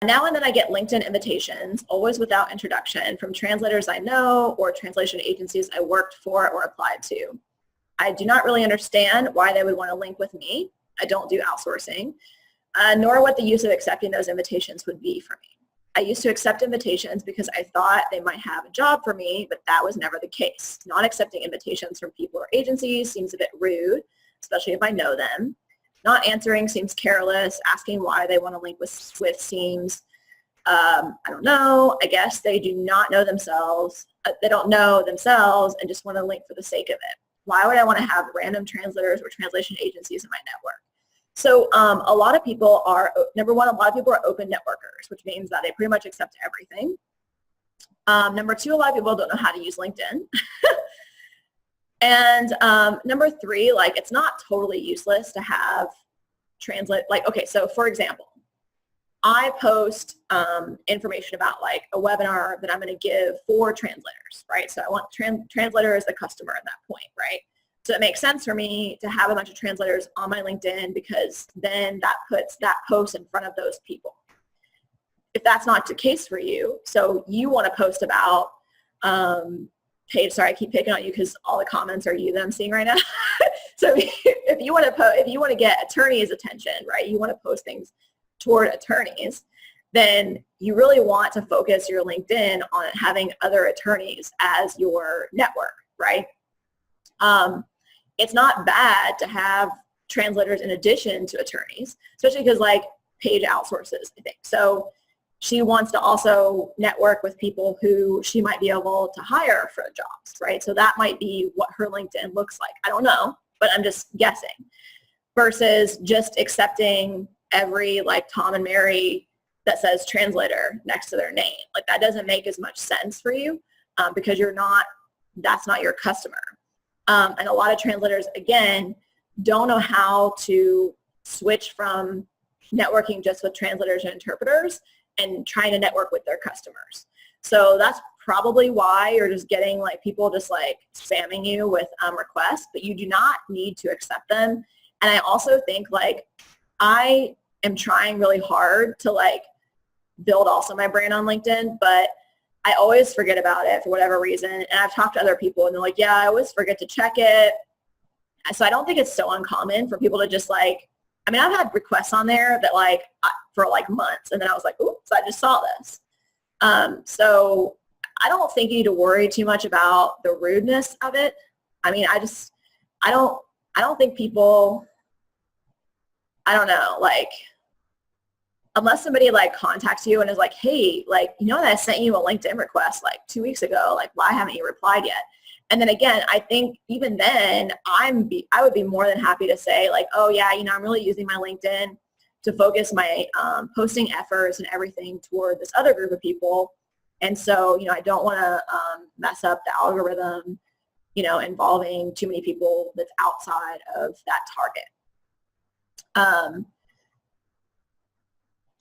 Now and then I get LinkedIn invitations, always without introduction, from translators I know or translation agencies I worked for or applied to. I do not really understand why they would want to link with me. I don't do outsourcing, nor what the use of accepting those invitations would be for me. I used to accept invitations because I thought they might have a job for me, but that was never the case. Not accepting invitations from people or agencies seems a bit rude, especially if I know them. Not answering seems careless. Asking why they want to link with seems, I don't know. I guess they do not know themselves. They don't know themselves and just want to link for the sake of it. Why would I want to have random translators or translation agencies in my network? So a lot of people are, number one, a lot of people are open networkers, which means that they pretty much accept everything. Number two, a lot of people don't know how to use LinkedIn. And number three, like, it's not totally useless to have okay, so for example, I post information about like a webinar that I'm going to give for translators, right? So I want translator as the customer at that point, right? So it makes sense for me to have a bunch of translators on my LinkedIn because then that puts that post in front of those people. If that's not the case for you, so you want to post about, Paige, sorry, I keep picking on you because all the comments are you that I'm seeing right now. So if you want to get attorneys' attention, right, you want to post things toward attorneys, then you really want to focus your LinkedIn on having other attorneys as your network, right? It's not bad to have translators in addition to attorneys, especially because like Paige outsources, I think. So she wants to also network with people who she might be able to hire for jobs, right? So that might be what her LinkedIn looks like. I don't know, but I'm just guessing. Versus just accepting every like Tom and Mary that says translator next to their name. Like that doesn't make as much sense for you because that's not your customer. And a lot of translators, again, don't know how to switch from networking just with translators and interpreters and trying to network with their customers. So that's probably why you're just getting like people just like spamming you with requests, but you do not need to accept them. And I also think like I am trying really hard to like build also my brand on LinkedIn, but I always forget about it for whatever reason. And I've talked to other people and they're like, yeah, I always forget to check it. So I don't think it's so uncommon for people to just like, I mean, I've had requests on there that like for like months and then I was like, oops, I just saw this. So I don't think you need to worry too much about the rudeness of it. I mean, I don't think people, I don't know, like, unless somebody like contacts you and is like, hey, like, you know that I sent you a LinkedIn request like 2 weeks ago, like why haven't you replied yet? And then again, I think even then I would be more than happy to say like, oh yeah, you know, I'm really using my LinkedIn to focus my posting efforts and everything toward this other group of people. And so, you know, I don't want to mess up the algorithm, you know, involving too many people that's outside of that target.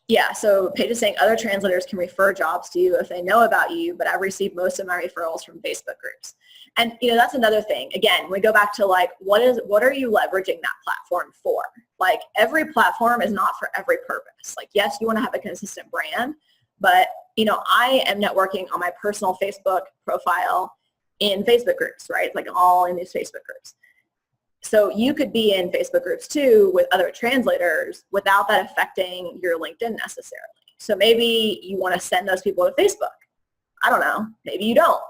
Yeah, so Paige is saying other translators can refer jobs to you if they know about you, but I've received most of my referrals from Facebook groups. And, you know, that's another thing. Again, we go back to like, what are you leveraging that platform for? Like every platform is not for every purpose. Like, yes, you want to have a consistent brand, but, you know, I am networking on my personal Facebook profile in Facebook groups, right? Like all in these Facebook groups. So you could be in Facebook groups too with other translators without that affecting your LinkedIn necessarily. So maybe you want to send those people to Facebook. I don't know. Maybe you don't.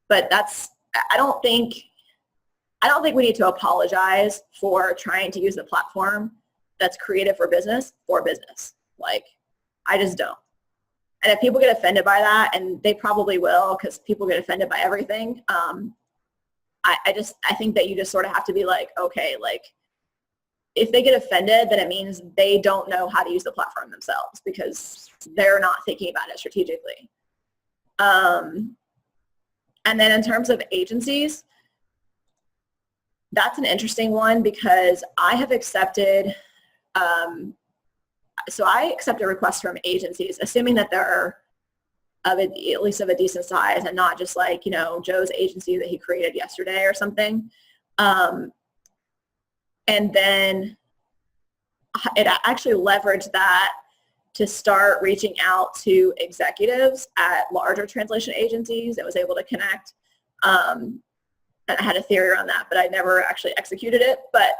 But I don't think we need to apologize for trying to use a platform that's creative for business. Like, I just don't. And if people get offended by that, and they probably will because people get offended by everything, I think that you just sort of have to be like, okay, like if they get offended, then it means they don't know how to use the platform themselves because they're not thinking about it strategically. And then in terms of agencies, that's an interesting one because I have accepted, so I accept a request from agencies, assuming that they're at least of a decent size and not just like, you know, Joe's agency that he created yesterday or something. And then it actually leveraged that to start reaching out to executives at larger translation agencies and was able to connect. And I had a theory around that, but I never actually executed it. But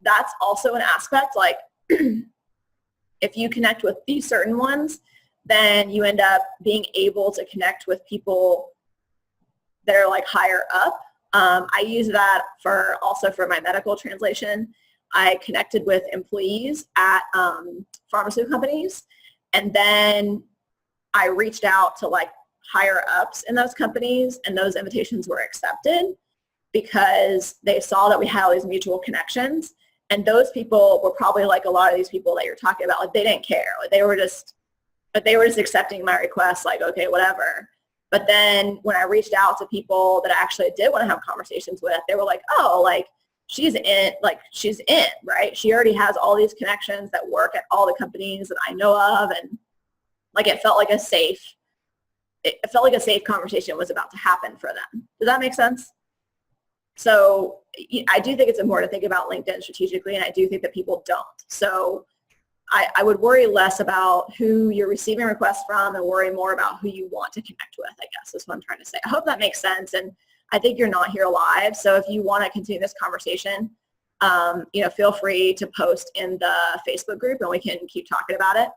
that's also an aspect, like if you connect with these certain ones, then you end up being able to connect with people that are like higher up. I use that also for my medical translation. I connected with employees at pharmaceutical companies, and then I reached out to like higher ups in those companies, and those invitations were accepted because they saw that we had all these mutual connections. And those people were probably like a lot of these people that you're talking about. Like they didn't care. Like they were just accepting my request, like, okay, whatever. But then when I reached out to people that I actually did want to have conversations with, they were like, oh, like she's in, right? She already has all these connections that work at all the companies that I know of. And like it felt like a safe conversation was about to happen for them. Does that make sense? So I do think it's important to think about LinkedIn strategically, and I do think that people don't. So I would worry less about who you're receiving requests from and worry more about who you want to connect with, I guess is what I'm trying to say. I hope that makes sense. And I think you're not here live. So if you want to continue this conversation, feel free to post in the Facebook group and we can keep talking about it.